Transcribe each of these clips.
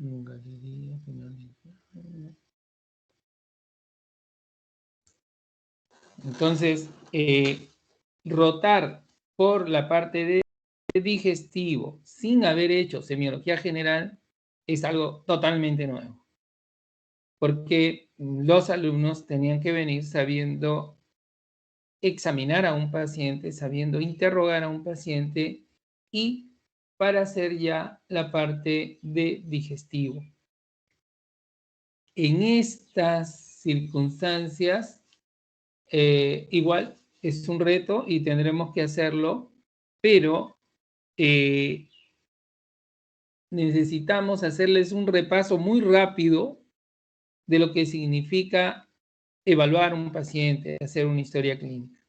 Galería, entonces, rotar por la parte de digestivo sin haber hecho semiología general es algo totalmente nuevo. Porque los alumnos tenían que venir sabiendo examinar a un paciente, sabiendo interrogar a un paciente y para hacer ya la parte de digestivo. En estas circunstancias, igual es un reto y tendremos que hacerlo, pero necesitamos hacerles un repaso muy rápido de lo que significa evaluar un paciente, hacer una historia clínica.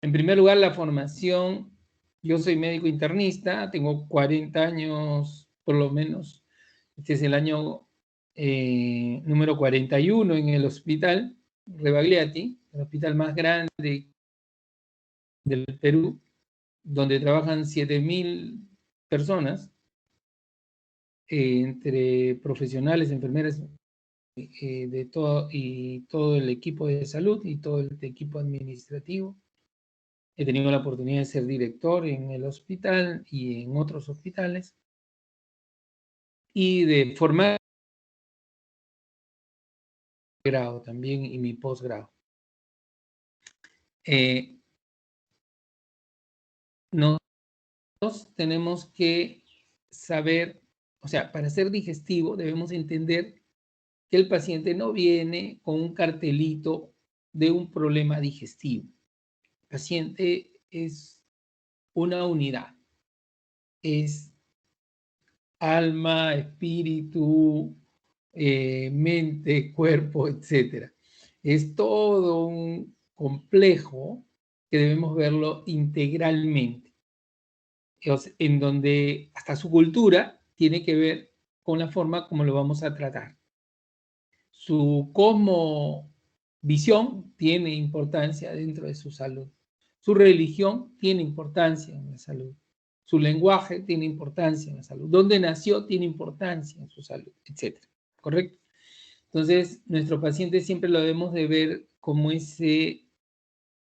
En primer lugar, la formación. Yo soy médico internista, tengo 40 años por lo menos. Este es el año número 41 en el hospital Rebagliati, el hospital más grande del Perú, donde trabajan 7.000 personas, entre profesionales, enfermeras, de todo, y todo el equipo de salud y todo el equipo administrativo. He tenido la oportunidad de ser director en el hospital y en otros hospitales y de formar grado también y mi posgrado. Nosotros tenemos que saber, o sea, para ser digestivo debemos entender que el paciente no viene con un cartelito de un problema digestivo. El paciente es una unidad, es alma, espíritu, mente, cuerpo, etc. Es todo un complejo que debemos verlo integralmente, en donde hasta su cultura tiene que ver con la forma como lo vamos a tratar. Su cosmovisión tiene importancia dentro de su salud. Su religión tiene importancia en la salud. Su lenguaje tiene importancia en la salud. Dónde nació tiene importancia en su salud, etc. ¿Correcto? Entonces, nuestro paciente siempre lo debemos de ver como ese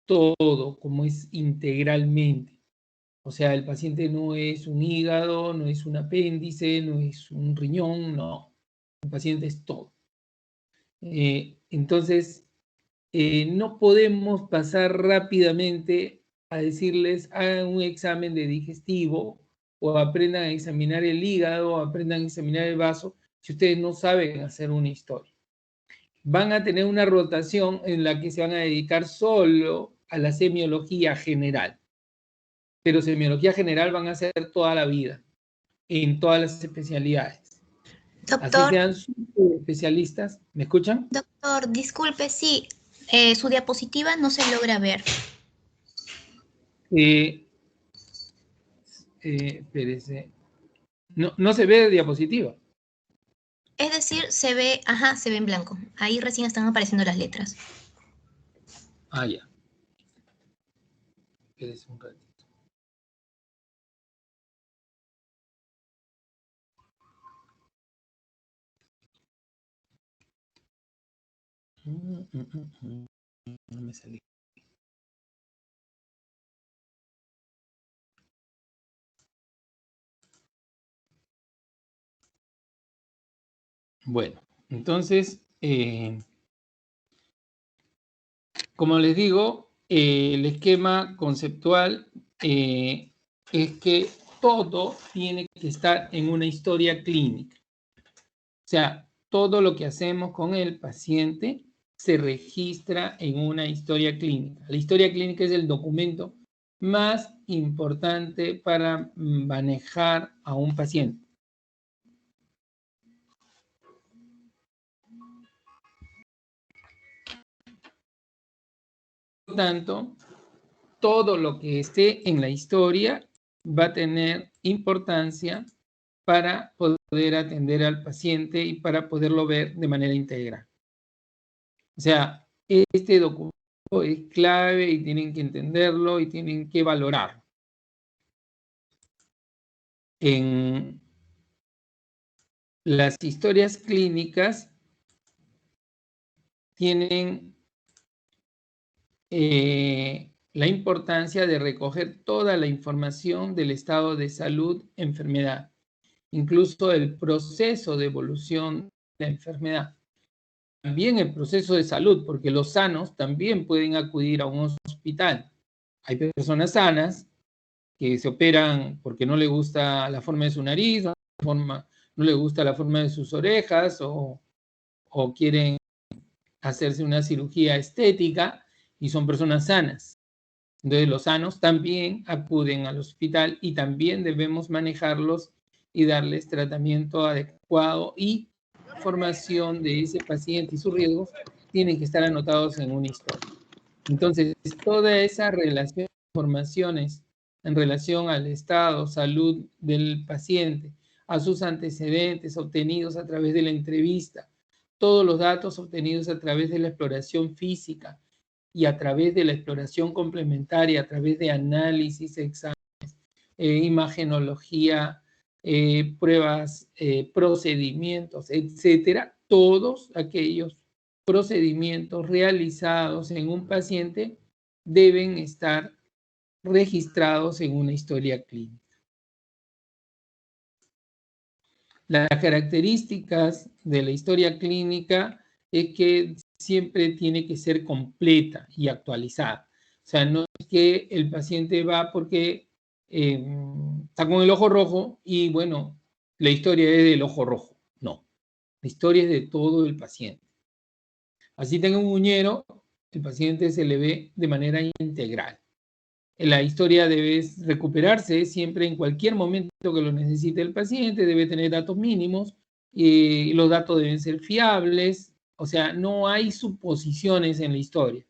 todo, como es integralmente. O sea, el paciente no es un hígado, no es un apéndice, no es un riñón, no. El paciente es todo. Entonces, no podemos pasar rápidamente a decirles hagan un examen de digestivo o aprendan a examinar el hígado o aprendan a examinar el vaso si ustedes no saben hacer una historia. Van a tener una rotación en la que se van a dedicar solo a la semiología general. Pero semiología general van a hacer toda la vida, en todas las especialidades. Doctor, así sean especialistas. ¿Me escuchan? Doctor, disculpe, sí, su diapositiva no se logra ver. Espérese. No se ve diapositiva. Es decir, se ve en blanco. Ahí recién están apareciendo las letras. Ah, ya. Espérese un ratito. No me salí. Bueno, entonces, como les digo, el esquema conceptual es que todo tiene que estar en una historia clínica. O sea, todo lo que hacemos con el paciente se registra en una historia clínica. La historia clínica es el documento más importante para manejar a un paciente. Por lo tanto, todo lo que esté en la historia va a tener importancia para poder atender al paciente y para poderlo ver de manera integral. O sea, este documento es clave y tienen que entenderlo y tienen que valorarlo. Las historias clínicas tienen la importancia de recoger toda la información del estado de salud, enfermedad, incluso el proceso de evolución de la enfermedad. También el proceso de salud, porque los sanos también pueden acudir a un hospital. Hay personas sanas que se operan porque no le gusta la forma de su nariz, no le gusta la forma de sus orejas o quieren hacerse una cirugía estética y son personas sanas. Entonces los sanos también acuden al hospital y también debemos manejarlos y darles tratamiento adecuado, y la formación de ese paciente y sus riesgos tienen que estar anotados en una historia. Entonces, toda esa relación de informaciones en relación al estado, salud del paciente, a sus antecedentes obtenidos a través de la entrevista, todos los datos obtenidos a través de la exploración física y a través de la exploración complementaria, a través de análisis, exámenes, imagenología, pruebas, procedimientos, etcétera, todos aquellos procedimientos realizados en un paciente deben estar registrados en una historia clínica. Las características de la historia clínica es que siempre tiene que ser completa y actualizada. O sea, no es que el paciente va porque está con el ojo rojo y bueno, la historia es del ojo rojo. No, la historia es de todo el paciente. Así tenga un uñero, el paciente se le ve de manera integral. La historia debe recuperarse siempre en cualquier momento que lo necesite el paciente, debe tener datos mínimos y los datos deben ser fiables. O sea, no hay suposiciones en la historia.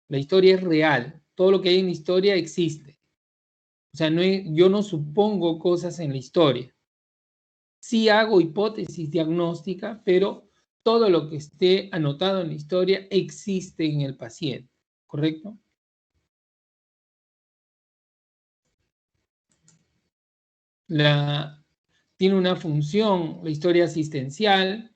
La historia es real. Todo lo que hay en la historia existe. O sea, yo no supongo cosas en la historia. Sí hago hipótesis diagnósticas, pero todo lo que esté anotado en la historia existe en el paciente, ¿correcto? Tiene una función, la historia asistencial,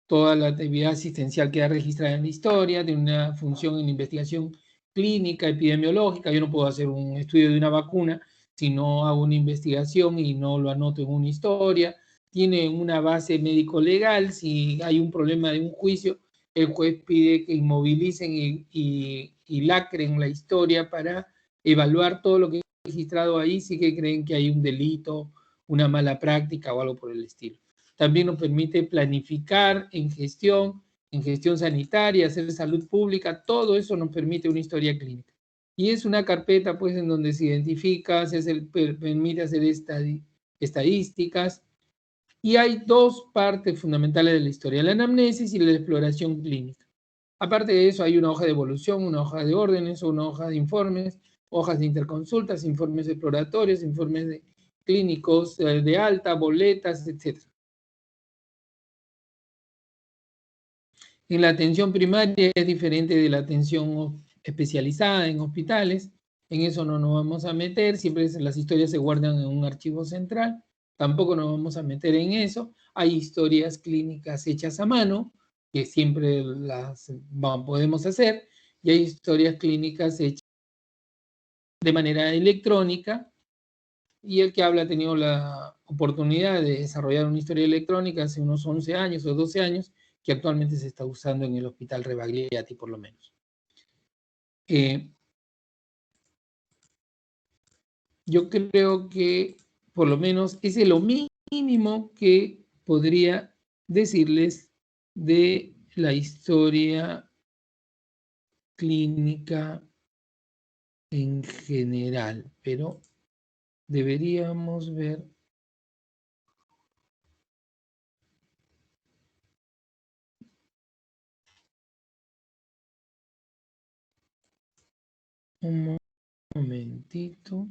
toda la actividad asistencial queda registrada en la historia, tiene una función en la investigación clínica, epidemiológica. Yo no puedo hacer un estudio de una vacuna si no hago una investigación y no lo anoto en una historia. Tiene una base médico-legal. Si hay un problema de un juicio, el juez pide que inmovilicen y lacren la historia para evaluar todo lo que he registrado ahí, si que creen que hay un delito, una mala práctica o algo por el estilo. También nos permite planificar en gestión sanitaria, hacer salud pública. Todo eso nos permite una historia clínica. Y es una carpeta, pues, en donde se identifica, permite hacer estadísticas. Y hay dos partes fundamentales de la historia: la anamnesis y la exploración clínica. Aparte de eso, hay una hoja de evolución, una hoja de órdenes, una hoja de informes, hojas de interconsultas, informes exploratorios, informes de clínicos de alta, boletas, etc. En la atención primaria es diferente de la atención especializada en hospitales. En eso no nos vamos a meter. Siempre las historias se guardan en un archivo central. Tampoco nos vamos a meter en eso. Hay historias clínicas hechas a mano, que siempre las podemos hacer, y hay historias clínicas hechas de manera electrónica. Y el que habla ha tenido la oportunidad de desarrollar una historia electrónica hace unos 11 años o 12 años, que actualmente se está usando en el Hospital Rebagliati, por lo menos. Yo creo que por lo menos ese es lo mínimo que podría decirles de la historia clínica en general, pero deberíamos ver un momentito.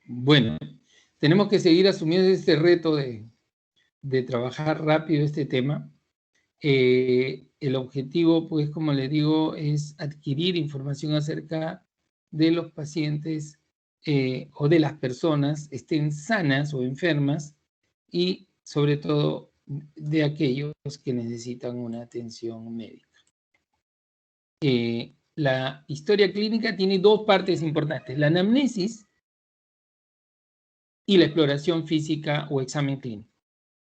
Bueno, tenemos que seguir asumiendo este reto de trabajar rápido este tema. El objetivo, pues, como le digo, es adquirir información acerca de los pacientes o de las personas, estén sanas o enfermas, y sobre todo de aquellos que necesitan una atención médica. La historia clínica tiene dos partes importantes: la anamnesis y la exploración física o examen clínico.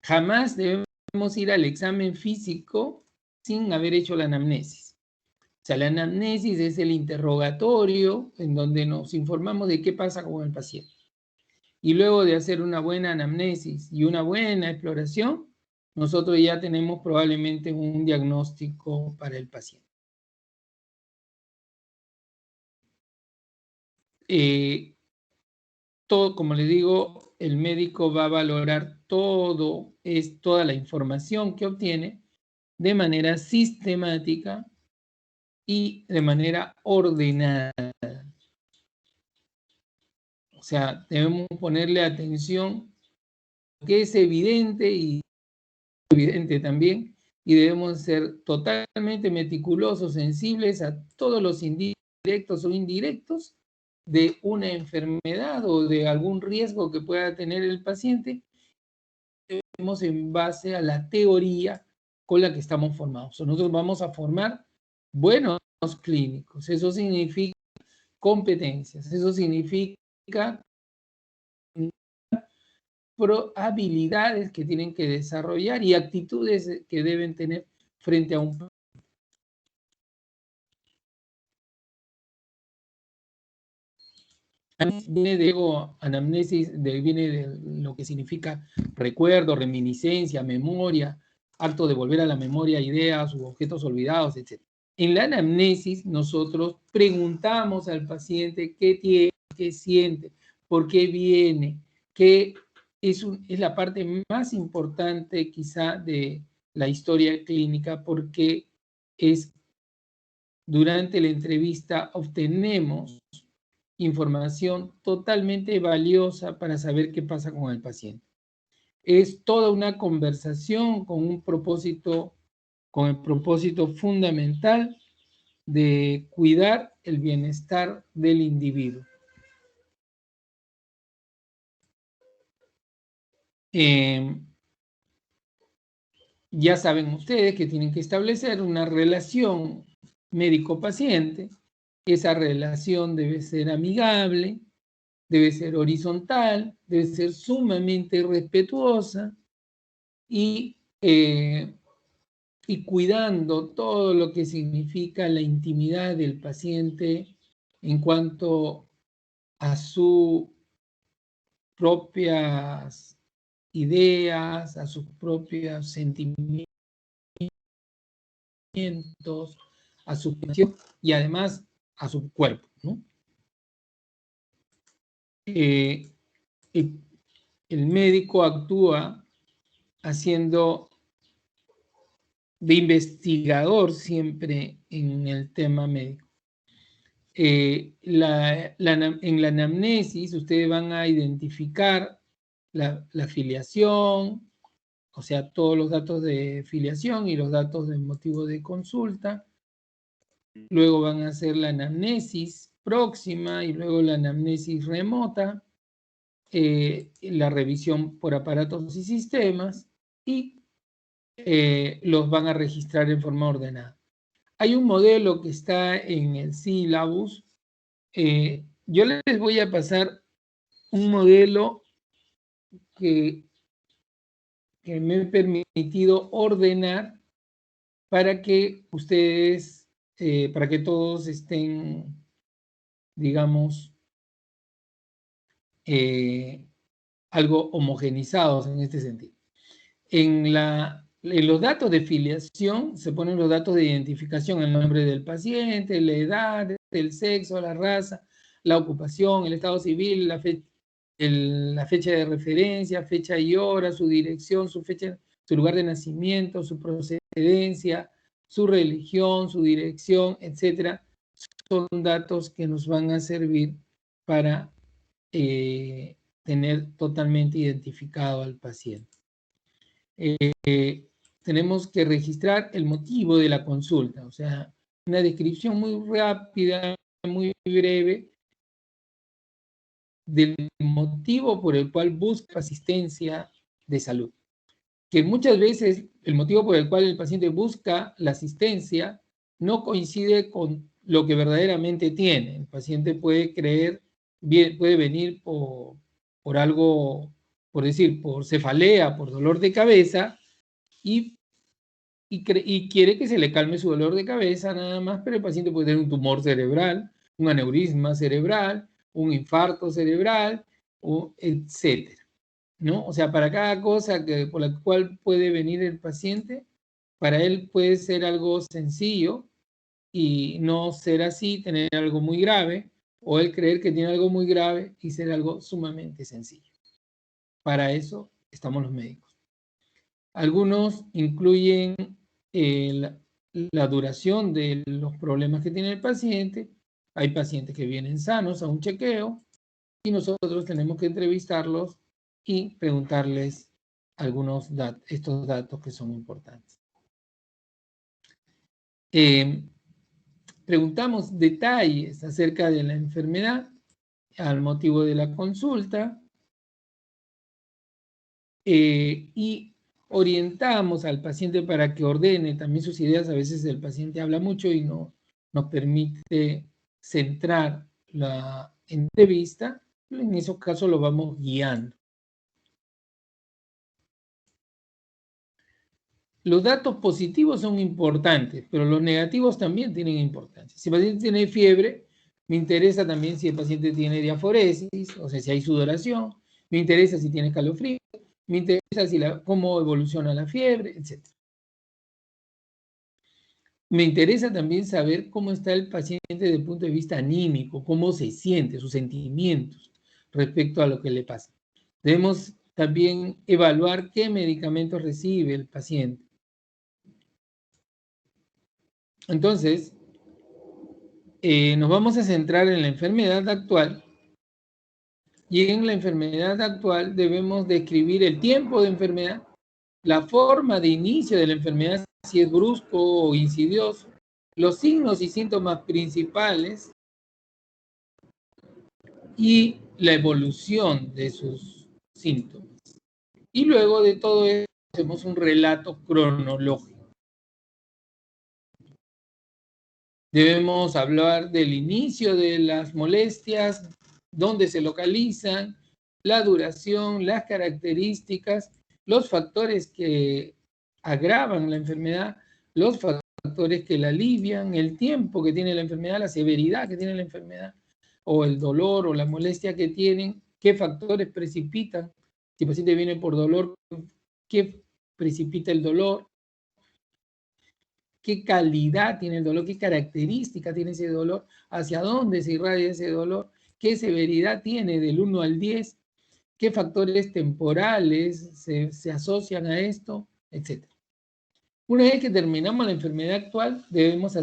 Jamás debemos ir al examen físico sin haber hecho la anamnesis. O sea, la anamnesis es el interrogatorio en donde nos informamos de qué pasa con el paciente. Y luego de hacer una buena anamnesis y una buena exploración, nosotros ya tenemos probablemente un diagnóstico para el paciente. Todo, como les digo, el médico va a valorar toda la información que obtiene de manera sistemática y de manera ordenada. O sea, debemos ponerle atención, que es evidente y evidente también, y debemos ser totalmente meticulosos, sensibles a todos los indicios directos o indirectos de una enfermedad o de algún riesgo que pueda tener el paciente, en base a la teoría con la que estamos formados. Nosotros vamos a formar buenos clínicos. Eso significa competencias, eso significa habilidades que tienen que desarrollar y actitudes que deben tener frente a un viene de anamnesis, viene de lo que significa recuerdo, reminiscencia, memoria, acto de volver a la memoria ideas u objetos olvidados, etc. En la anamnesis nosotros preguntamos al paciente qué tiene, qué siente, por qué viene, qué es la parte más importante quizá de la historia clínica, porque es durante la entrevista obtenemos información totalmente valiosa para saber qué pasa con el paciente. Es toda una conversación con un propósito, con el propósito fundamental de cuidar el bienestar del individuo. Ya saben ustedes que tienen que establecer una relación médico-paciente. Esa relación debe ser amigable, debe ser horizontal, debe ser sumamente respetuosa y cuidando todo lo que significa la intimidad del paciente en cuanto a sus propias ideas, a sus propios sentimientos, a su pasión y además a su cuerpo, ¿no? El médico actúa haciendo de investigador siempre en el tema médico. En la anamnesis ustedes van a identificar la filiación, o sea, todos los datos de filiación y los datos del motivo de consulta. Luego van a hacer la anamnesis próxima y luego la anamnesis remota, la revisión por aparatos y sistemas, y los van a registrar en forma ordenada. Hay un modelo que está en el sílabus. Yo les voy a pasar un modelo que me he permitido ordenar para que ustedes, para que todos estén, digamos, algo homogenizados en este sentido. En los datos de filiación se ponen los datos de identificación: el nombre del paciente, la edad, el sexo, la raza, la ocupación, el estado civil, la fecha de referencia, fecha y hora, su dirección, su lugar de nacimiento, su procedencia, su religión, su dirección, etc. Son datos que nos van a servir para tener totalmente identificado al paciente. Tenemos que registrar el motivo de la consulta, o sea, una descripción muy rápida, muy breve, del motivo por el cual busca asistencia de salud. Que muchas veces el motivo por el cual el paciente busca la asistencia no coincide con lo que verdaderamente tiene. El paciente puede creer, puede venir por algo, por decir, por cefalea, por dolor de cabeza, y quiere que se le calme su dolor de cabeza nada más, pero el paciente puede tener un tumor cerebral, un aneurisma cerebral, un infarto cerebral, etc. ¿No? O sea, para cada cosa por la cual puede venir el paciente, para él puede ser algo sencillo y no ser así, tener algo muy grave, o él creer que tiene algo muy grave y ser algo sumamente sencillo. Para eso estamos los médicos. Algunos incluyen la duración de los problemas que tiene el paciente. Hay pacientes que vienen sanos a un chequeo y nosotros tenemos que entrevistarlos y preguntarles estos datos que son importantes. Preguntamos detalles acerca de la enfermedad al motivo de la consulta y orientamos al paciente para que ordene también sus ideas. A veces el paciente habla mucho y no nos permite centrar la entrevista. En esos casos lo vamos guiando. Los datos positivos son importantes, pero los negativos también tienen importancia. Si el paciente tiene fiebre, me interesa también si el paciente tiene diaforesis, o sea, si hay sudoración, me interesa si tiene escalofrío, me interesa cómo evoluciona la fiebre, etc. Me interesa también saber cómo está el paciente desde el punto de vista anímico, cómo se siente, sus sentimientos respecto a lo que le pasa. Debemos también evaluar qué medicamentos recibe el paciente. Entonces, nos vamos a centrar en la enfermedad actual y en la enfermedad actual debemos describir el tiempo de enfermedad, la forma de inicio de la enfermedad, si es brusco o insidioso, los signos y síntomas principales y la evolución de sus síntomas. Y luego de todo eso hacemos un relato cronológico. Debemos hablar del inicio de las molestias, dónde se localizan, la duración, las características, los factores que agravan la enfermedad, los factores que la alivian, el tiempo que tiene la enfermedad, la severidad que tiene la enfermedad, o el dolor o la molestia que tienen, qué factores precipitan. Si el paciente viene por dolor, ¿qué precipita el dolor? ¿Qué calidad tiene el dolor? ¿Qué característica tiene ese dolor? ¿Hacia dónde se irradia ese dolor? ¿Qué severidad tiene del 1 al 10? ¿Qué factores temporales se asocian a esto? Etcétera. Una vez que terminamos la enfermedad actual, debemos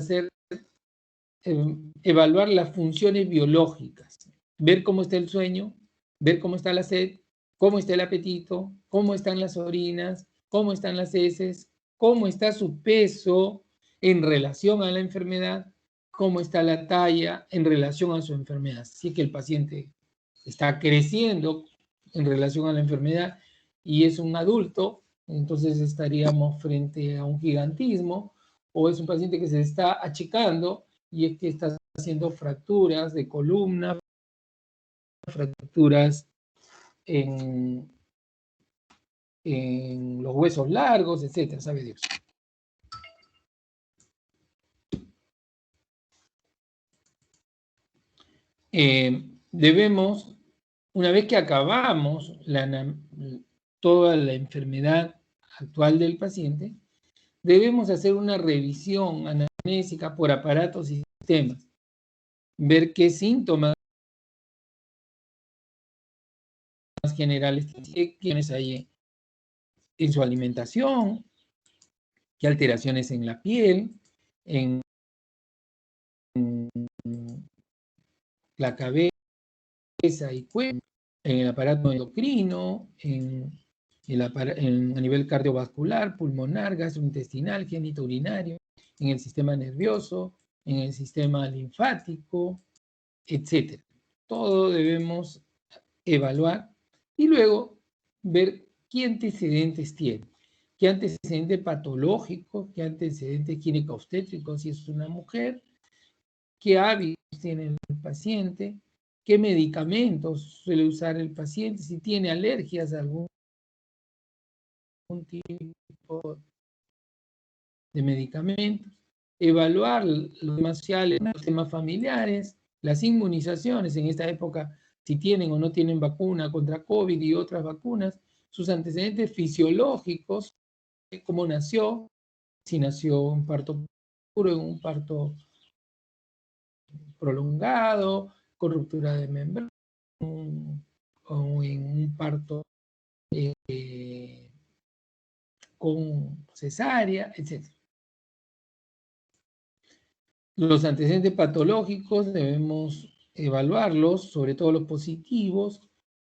evaluar las funciones biológicas, ver cómo está el sueño, ver cómo está la sed, cómo está el apetito, cómo están las orinas, cómo están las heces, cómo está su peso en relación a la enfermedad, cómo está la talla en relación a su enfermedad. Si que el paciente está creciendo en relación a la enfermedad y es un adulto, entonces estaríamos frente a un gigantismo, o es un paciente que se está achicando y es que está haciendo fracturas de columna, fracturas en los huesos largos, etcétera, sabe Dios. Debemos, una vez que acabamos toda la enfermedad actual del paciente, debemos hacer una revisión anamnésica por aparatos y sistemas, ver qué síntomas generales tienes ahí en su alimentación, qué alteraciones en la piel, en la cabeza, y cuello, en el aparato endocrino, a nivel cardiovascular, pulmonar, gastrointestinal, genitourinario, en el sistema nervioso, en el sistema linfático, etc. Todo debemos evaluar y luego ver qué antecedentes tiene, qué antecedente patológico, qué antecedente gineco-obstétrico si es una mujer, qué hábitos tiene el paciente, qué medicamentos suele usar el paciente, si tiene alergias a algún tipo de medicamentos, evaluar los temas sociales, los temas familiares, las inmunizaciones en esta época, si tienen o no tienen vacuna contra COVID y otras vacunas, sus antecedentes fisiológicos, cómo nació, si nació en parto puro, en un parto prolongado, con ruptura de membrana, o en un parto con cesárea, etc. Los antecedentes patológicos debemos evaluarlos, sobre todo los positivos,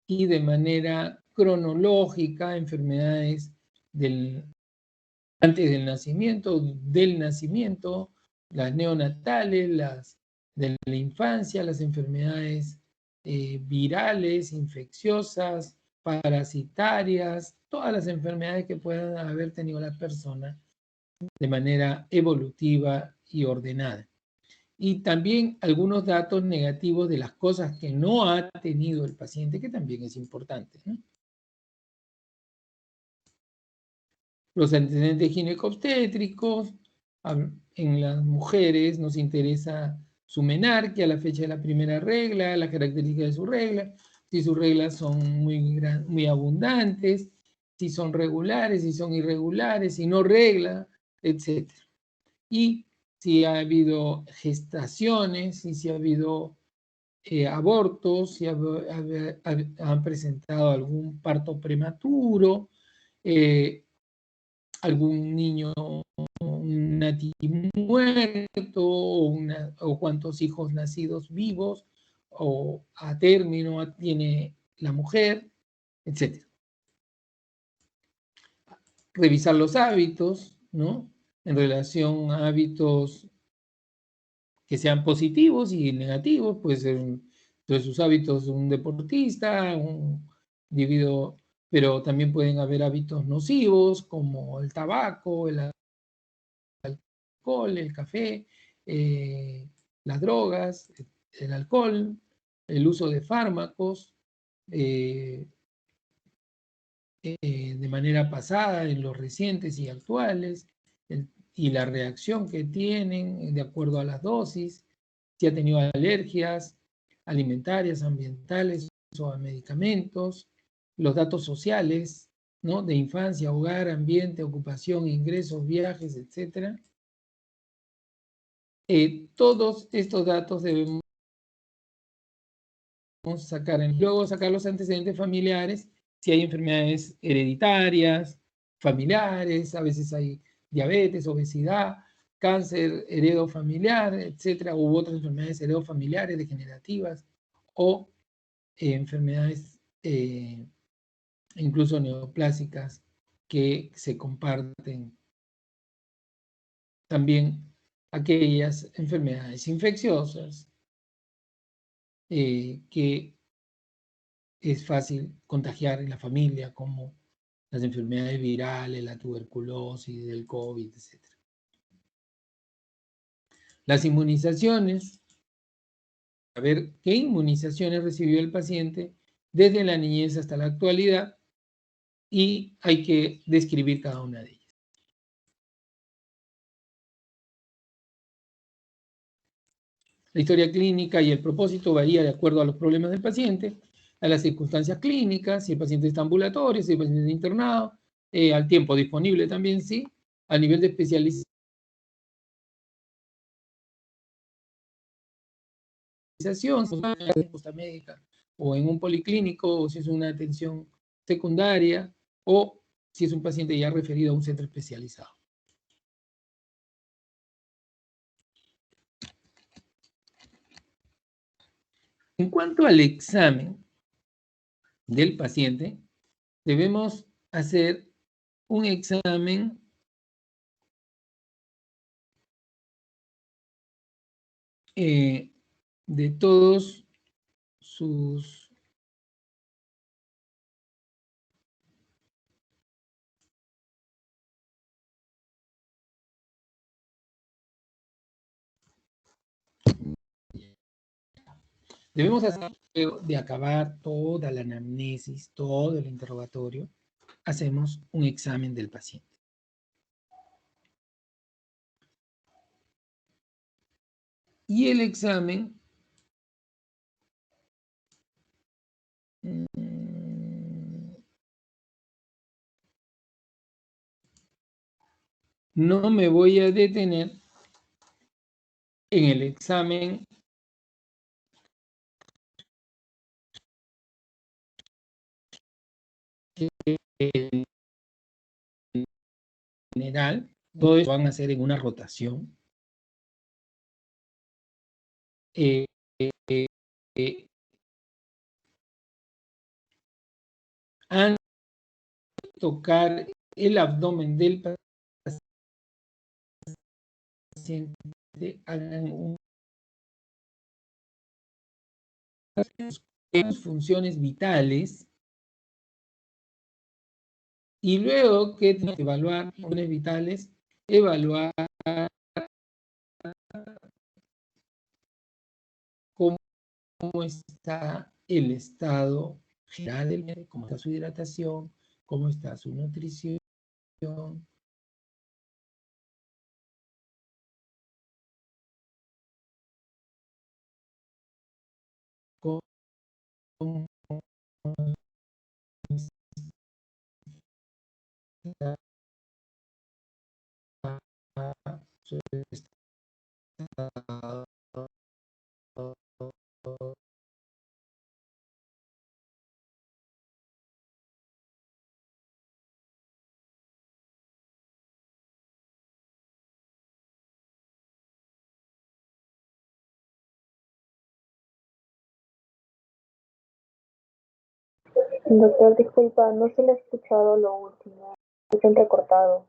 y de manera cronológica, enfermedades antes del nacimiento, las neonatales, las de la infancia, las enfermedades virales, infecciosas, parasitarias, todas las enfermedades que puedan haber tenido la persona de manera evolutiva y ordenada. Y también algunos datos negativos de las cosas que no ha tenido el paciente, que también es importante, ¿no? Los antecedentes ginecobstétricos, en las mujeres nos interesa su menarquia, la fecha de la primera regla, la característica de su regla, si sus reglas son muy abundantes, si son regulares, si son irregulares, si no regla, etc. Y si ha habido gestaciones, y si ha habido abortos, si han presentado algún parto prematuro, algún niño muerto, o cuántos hijos nacidos vivos o a término tiene la mujer, etc. Revisar los hábitos, ¿no? En relación a hábitos que sean positivos y negativos, pues entre sus hábitos un deportista, un individuo, pero también pueden haber hábitos nocivos como el tabaco, el alcohol, el café, las drogas, el alcohol, el uso de fármacos de manera pasada en los recientes y actuales, y la reacción que tienen de acuerdo a las dosis, si ha tenido alergias alimentarias, ambientales o a medicamentos, los datos sociales, ¿no? De infancia, hogar, ambiente, ocupación, ingresos, viajes, etc. Todos estos datos debemos sacar, luego sacar los antecedentes familiares, si hay enfermedades hereditarias, familiares, a veces hay diabetes, obesidad, cáncer heredofamiliar, etcétera, u otras enfermedades heredofamiliares degenerativas, o enfermedades incluso neoplásicas que se comparten. También aquellas enfermedades infecciosas que es fácil contagiar en la familia, como las enfermedades virales, la tuberculosis, el COVID, etc. Las inmunizaciones, a ver qué inmunizaciones recibió el paciente desde la niñez hasta la actualidad, y hay que describir cada una de ellas. La historia clínica y el propósito varía de acuerdo a los problemas del paciente, a las circunstancias clínicas, si el paciente está ambulatorio, si el paciente está internado, al tiempo disponible también, sí, al nivel de especialización médica, o en un policlínico, o si es una atención secundaria, o si es un paciente ya referido a un centro especializado. En cuanto al examen del paciente, debemos hacer un examen de todos sus debemos hacer, de acabar toda la anamnesis, todo el interrogatorio, hacemos un examen del paciente. Y el examen no me voy a detener en el examen general, todo eso van a hacer en una rotación. Antes de tocar el abdomen del paciente, hagan unas funciones vitales y luego que tienen que evaluar funciones vitales, evaluar cómo está el estado general del paciente, cómo está su hidratación, cómo está su nutrición, cómo está su estado. Doctor, disculpa, no se le ha escuchado lo último. Se han recortado.